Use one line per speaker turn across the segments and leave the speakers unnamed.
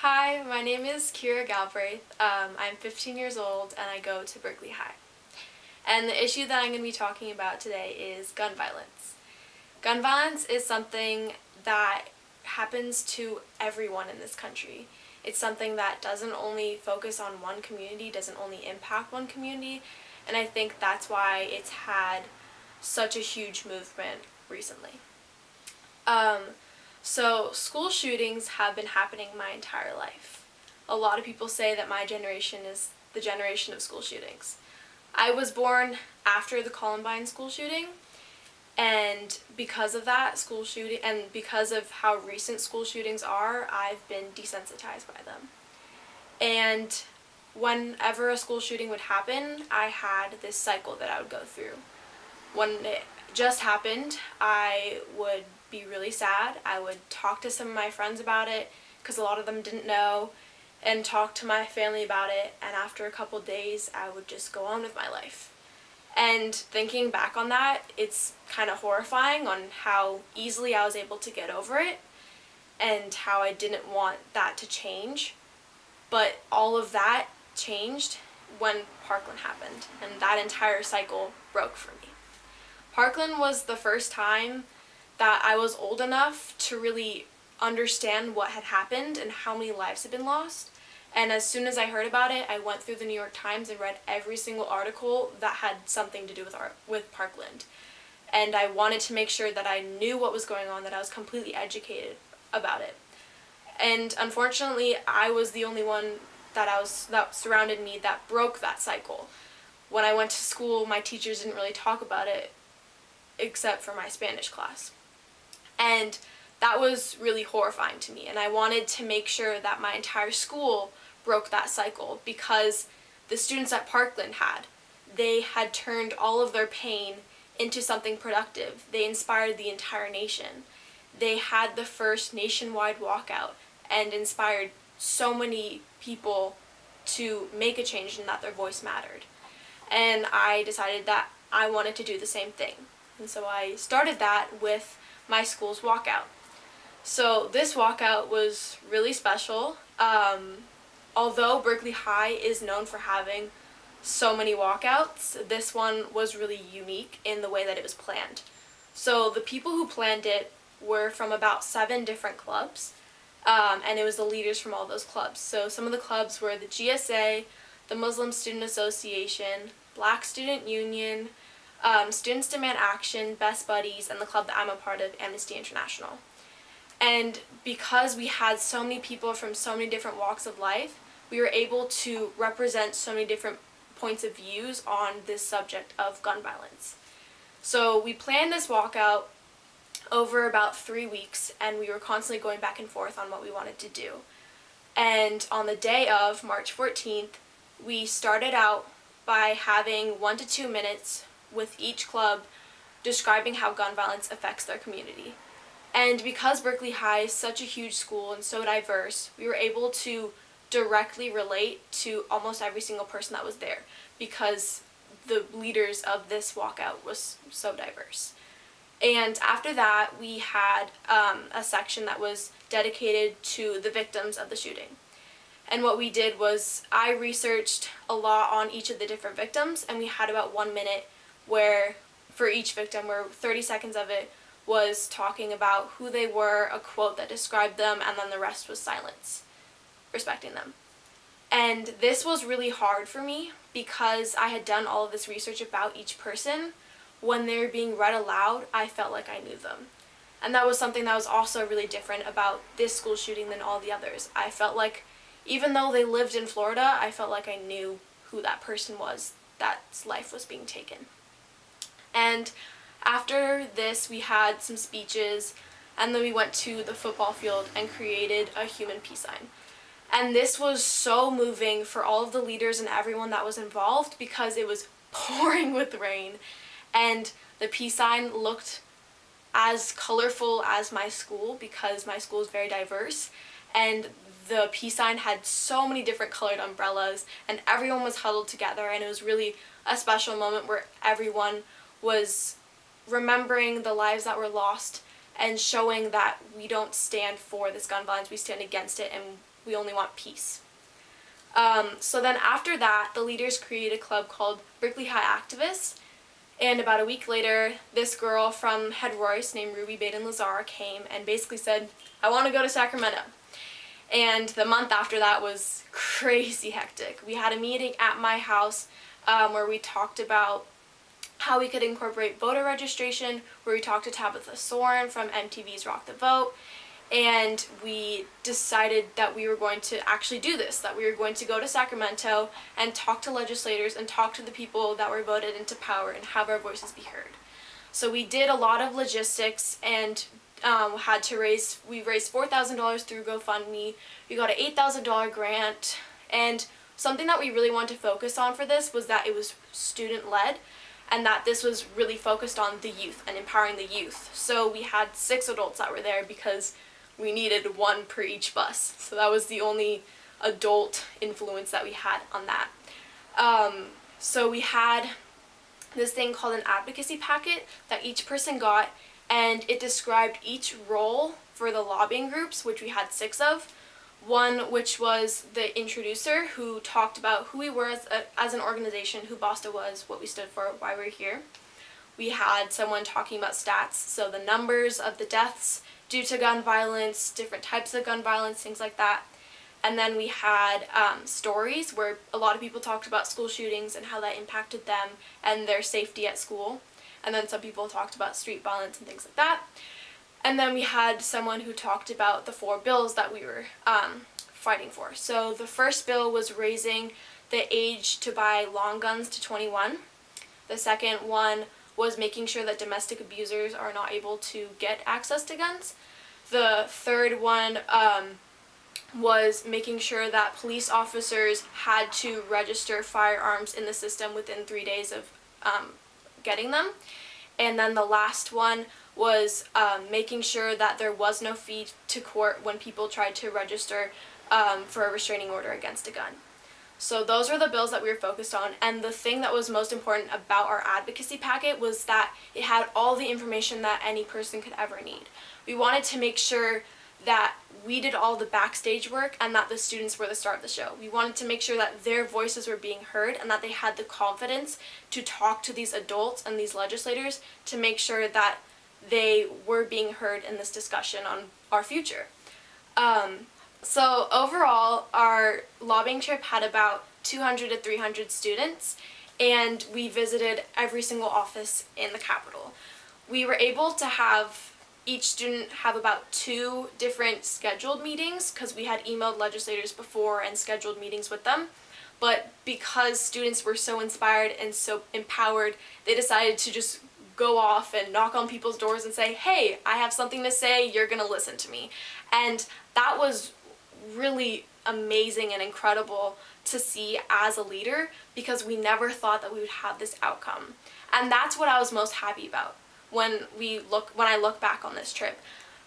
Hi, my name is Kira Galbraith. I'm 15 years old and I go to Berkeley High. And the issue that I'm going to be talking about today is gun violence. Gun violence is something that happens to everyone in this country. It's something that doesn't only focus on one community, doesn't only impact one community, and I think that's why it's had such a huge movement recently. So school shootings have been happening my entire life. A lot of people say that my generation is the generation of school shootings. I was born after the Columbine school shooting, and because of that school shooting, and because of how recent school shootings are, I've been desensitized by them. And whenever a school shooting would happen, I had this cycle that I would go through. When it just happened, I would be really sad. I would talk to some of my friends about it because a lot of them didn't know, and talk to my family about it, and after a couple days I would just go on with my life. And thinking back on that, it's kind of horrifying on how easily I was able to get over it and how I didn't want that to change. But all of that changed when Parkland happened, and that entire cycle broke for me. Parkland was the first time that I was old enough to really understand what had happened and how many lives had been lost. And as soon as I heard about it, I went through the New York Times and read every single article that had something to do with Parkland. And I wanted to make sure that I knew what was going on, that I was completely educated about it. And unfortunately, I was the only one that surrounded me that broke that cycle. When I went to school, my teachers didn't really talk about it except for my Spanish class. And that was really horrifying to me, and I wanted to make sure that my entire school broke that cycle, because the students at Parkland they had turned all of their pain into something productive. They inspired the entire nation. They had the first nationwide walkout and inspired so many people to make a change and that their voice mattered. And I decided that I wanted to do the same thing. And so I started that with my school's walkout. So this walkout was really special. Although Berkeley High is known for having so many walkouts, this one was really unique in the way that it was planned. So the people who planned it were from about 7 different clubs, and it was the leaders from all those clubs. So some of the clubs were the GSA, the Muslim Student Association, Black Student Union, Students Demand Action, Best Buddies, and the club that I'm a part of, Amnesty International. And because we had so many people from so many different walks of life, we were able to represent so many different points of views on this subject of gun violence. So we planned this walkout over about 3 weeks, and we were constantly going back and forth on what we wanted to do. And on the day of March 14th, we started out by having 1 to 2 minutes with each club describing how gun violence affects their community. And because Berkeley High is such a huge school and so diverse, we were able to directly relate to almost every single person that was there, because the leaders of this walkout was so diverse. And after that, we had a section that was dedicated to the victims of the shooting. And what we did was I researched a lot on each of the different victims, and we had about 1 minute where for each victim, where 30 seconds of it was talking about who they were, a quote that described them, and then the rest was silence, respecting them. And this was really hard for me because I had done all of this research about each person. When they were being read aloud, I felt like I knew them. And that was something that was also really different about this school shooting than all the others. I felt like even though they lived in Florida, I felt like I knew who that person was that's life was being taken. And after this, we had some speeches, and then we went to the football field and created a human peace sign. And this was so moving for all of the leaders and everyone that was involved, because it was pouring with rain, and the peace sign looked as colorful as my school, because my school is very diverse, and the peace sign had so many different colored umbrellas, and everyone was huddled together, and it was really a special moment where everyone was remembering the lives that were lost and showing that we don't stand for this gun violence, we stand against it, and we only want peace. So then after that, the leaders created a club called Berkeley High Activists, and about a week later, this girl from Head Royce named Ruby Baden-Lazar came and basically said, I want to go to Sacramento. And the month after that was crazy hectic. We had a meeting at my house where we talked about how we could incorporate voter registration, where we talked to Tabitha Soren from MTV's Rock the Vote, and we decided that we were going to actually do this, that we were going to go to Sacramento and talk to legislators and talk to the people that were voted into power and have our voices be heard. So we did a lot of logistics and we raised $4,000 through GoFundMe. We got an $8,000 grant, and something that we really wanted to focus on for this was that it was student-led, and that this was really focused on the youth and empowering the youth. So we had 6 adults that were there because we needed 1 per each bus. So that was the only adult influence that we had on that. So we had this thing called an advocacy packet that each person got, and it described each role for the lobbying groups, which we had 6 of. One which was the introducer, who talked about who we were as an organization, who BOSTA was, what we stood for, why we're here. We had someone talking about stats, so the numbers of the deaths due to gun violence, different types of gun violence, things like that. And then we had stories where a lot of people talked about school shootings and how that impacted them and their safety at school. And then some people talked about street violence and things like that. And then we had someone who talked about the 4 bills that we were fighting for. So the first bill was raising the age to buy long guns to 21. The second one was making sure that domestic abusers are not able to get access to guns. The third one was making sure that police officers had to register firearms in the system within 3 days of getting them. And then the last one was making sure that there was no fee to court when people tried to register for a restraining order against a gun. So those were the bills that we were focused on, and the thing that was most important about our advocacy packet was that it had all the information that any person could ever need. We wanted to make sure that we did all the backstage work and that the students were the star of the show. We wanted to make sure that their voices were being heard and that they had the confidence to talk to these adults and these legislators to make sure that they were being heard in this discussion on our future. So overall, our lobbying trip had about 200 to 300 students, and we visited every single office in the Capitol. We were able to have each student have about 2 different scheduled meetings because we had emailed legislators before and scheduled meetings with them. But because students were so inspired and so empowered, they decided to just go off and knock on people's doors and say, hey, I have something to say, you're gonna listen to me. And that was really amazing and incredible to see as a leader, because we never thought that we would have this outcome. And that's what I was most happy about when I look back on this trip.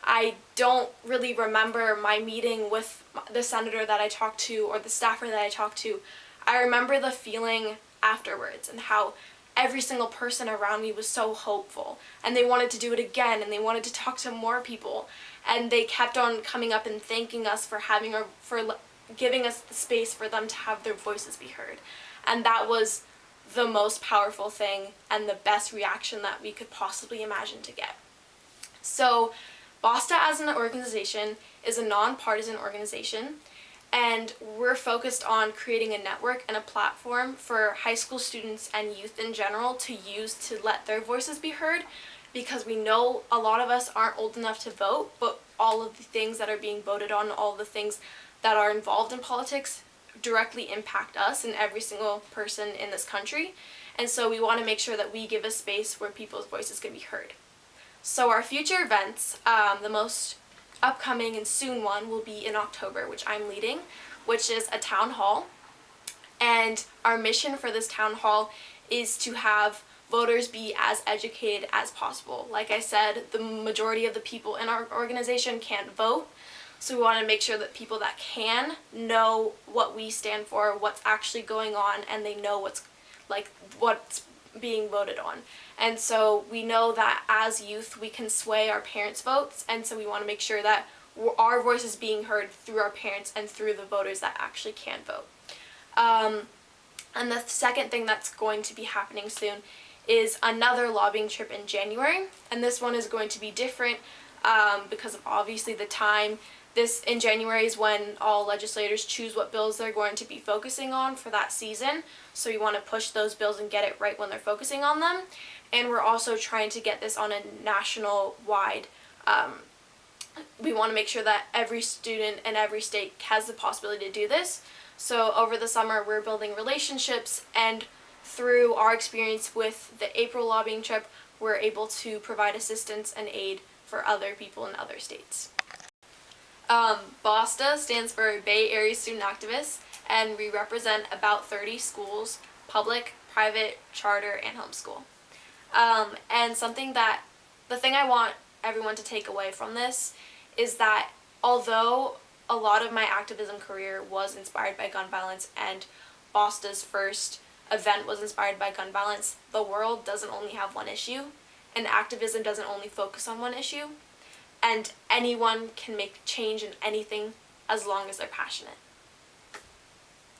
I don't really remember my meeting with the senator that I talked to or the staffer that I talked to. I remember the feeling afterwards and how every single person around me was so hopeful, and they wanted to do it again, and they wanted to talk to more people, and they kept on coming up and thanking us for giving us the space for them to have their voices be heard. And that was the most powerful thing and the best reaction that we could possibly imagine to get. So BOSTA as an organization is a nonpartisan organization, and we're focused on creating a network and a platform for high school students and youth in general to use to let their voices be heard, because we know a lot of us aren't old enough to vote, but all of the things that are being voted on, all the things that are involved in politics directly impact us and every single person in this country. And so we want to make sure that we give a space where people's voices can be heard. So our future events, the most upcoming and soon one will be in October, which I'm leading, which is a town hall. And our mission for this town hall is to have voters be as educated as possible. Like I said, the majority of the people in our organization can't vote, so we want to make sure that people that can know what we stand for, what's actually going on, and they know what's being voted on. And so we know that as youth we can sway our parents' votes, and so we want to make sure that our voice is being heard through our parents and through the voters that actually can vote. And the second thing that's going to be happening soon is another lobbying trip in January, and this one is going to be different because of obviously the time. This in January is when all legislators choose what bills they're going to be focusing on for that season, so you want to push those bills and get it right when they're focusing on them. And we're also trying to get this on a national wide. We want to make sure that every student in every state has the possibility to do this. So over the summer we're building relationships, and through our experience with the April lobbying trip we're able to provide assistance and aid for other people in other states. BASTA stands for Bay Area Student Activists, and we represent about 30 schools, public, private, charter, and homeschool. And the thing I want everyone to take away from this is that although a lot of my activism career was inspired by gun violence and BASTA's first event was inspired by gun violence, the world doesn't only have one issue, and activism doesn't only focus on one issue, and anyone can make change in anything as long as they're passionate.